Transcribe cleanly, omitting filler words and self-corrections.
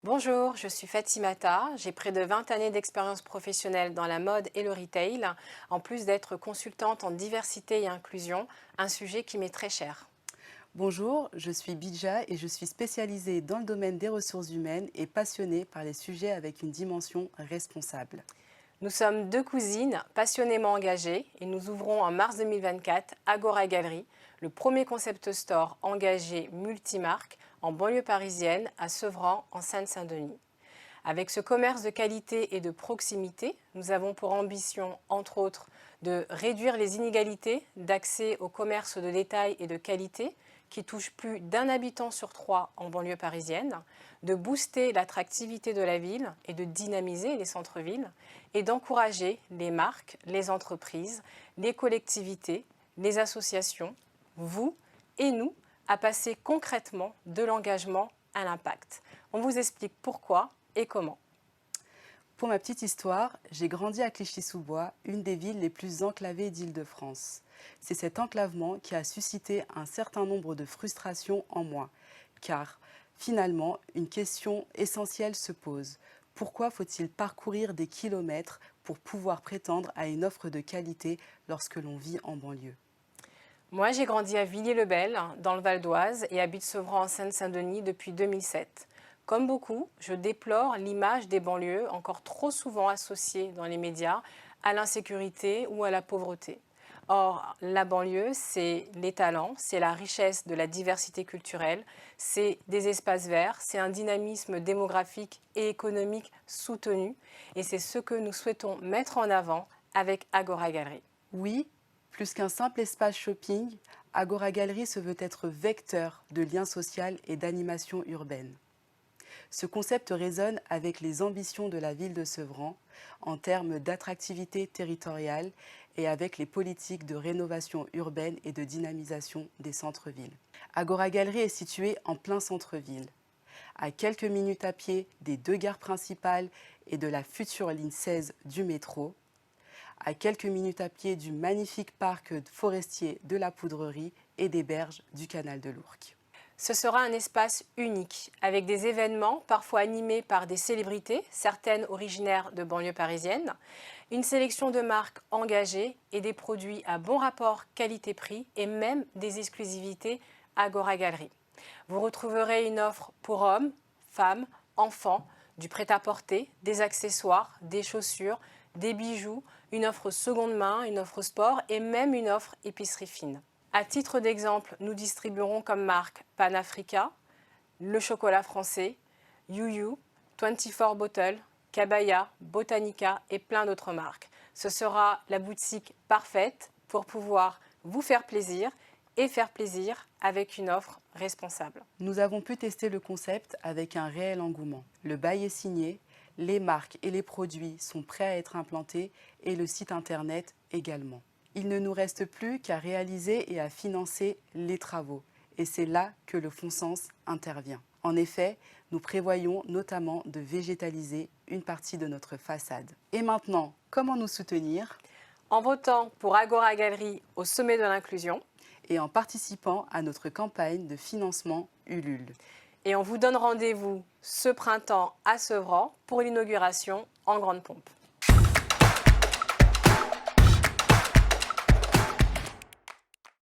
Bonjour, je suis Fatimata, j'ai près de 20 années d'expérience professionnelle dans la mode et le retail, en plus d'être consultante en diversité et inclusion, un sujet qui m'est très cher. Bonjour, je suis Bidja et je suis spécialisée dans le domaine des ressources humaines et passionnée par les sujets avec une dimension responsable. Nous sommes deux cousines passionnément engagées et nous ouvrons en mars 2024 Agora Galerie, le premier concept store engagé multimarque en banlieue parisienne à Sevran en Seine-Saint-Denis. Avec ce commerce de qualité et de proximité, nous avons pour ambition, entre autres, de réduire les inégalités d'accès au commerce de détail et de qualité qui touche plus d'un habitant sur trois en banlieue parisienne, de booster l'attractivité de la ville et de dynamiser les centres-villes, et d'encourager les marques, les entreprises, les collectivités, les associations, vous et nous, à passer concrètement de l'engagement à l'impact. On vous explique pourquoi et comment. Pour ma petite histoire, j'ai grandi à Clichy-sous-Bois, une des villes les plus enclavées d'Île-de-France. C'est cet enclavement qui a suscité un certain nombre de frustrations en moi, car finalement, une question essentielle se pose. Pourquoi faut-il parcourir des kilomètres pour pouvoir prétendre à une offre de qualité lorsque l'on vit en banlieue? Moi, j'ai grandi à Villiers-le-Bel, dans le Val d'Oise, et habite Sevran en Seine-Saint-Denis depuis 2007. Comme beaucoup, je déplore l'image des banlieues encore trop souvent associée dans les médias à l'insécurité ou à la pauvreté. Or, la banlieue, c'est les talents, c'est la richesse de la diversité culturelle, c'est des espaces verts, c'est un dynamisme démographique et économique soutenu, et c'est ce que nous souhaitons mettre en avant avec Agora Galerie. Oui, plus qu'un simple espace shopping, Agora Galerie se veut être vecteur de lien social et d'animation urbaine. Ce concept résonne avec les ambitions de la ville de Sevran en termes d'attractivité territoriale et avec les politiques de rénovation urbaine et de dynamisation des centres-villes. Agora Galerie est située en plein centre-ville, à quelques minutes à pied des deux gares principales et de la future ligne 16 du métro, à quelques minutes à pied du magnifique parc forestier de la Poudrerie et des berges du canal de l'Ourcq. Ce sera un espace unique, avec des événements parfois animés par des célébrités, certaines originaires de banlieue parisienne, une sélection de marques engagées et des produits à bon rapport qualité-prix et même des exclusivités Agora Galerie. Vous retrouverez une offre pour hommes, femmes, enfants, du prêt-à-porter, des accessoires, des chaussures, des bijoux, une offre seconde main, une offre sport et même une offre épicerie fine. À titre d'exemple, nous distribuerons comme marque Panafrica, Le Chocolat Français, YuYu, 24 Bottle, Cabaya, Botanica et plein d'autres marques. Ce sera la boutique parfaite pour pouvoir vous faire plaisir et faire plaisir avec une offre responsable. Nous avons pu tester le concept avec un réel engouement. Le bail est signé, les marques et les produits sont prêts à être implantés et le site internet également. Il ne nous reste plus qu'à réaliser et à financer les travaux. Et c'est là que le Fonds Sens intervient. En effet, nous prévoyons notamment de végétaliser une partie de notre façade. Et maintenant, comment nous soutenir? En votant pour Agora Galerie au sommet de l'inclusion. Et en participant à notre campagne de financement Ulule. Et on vous donne rendez-vous ce printemps à Sevran pour l'inauguration en grande pompe.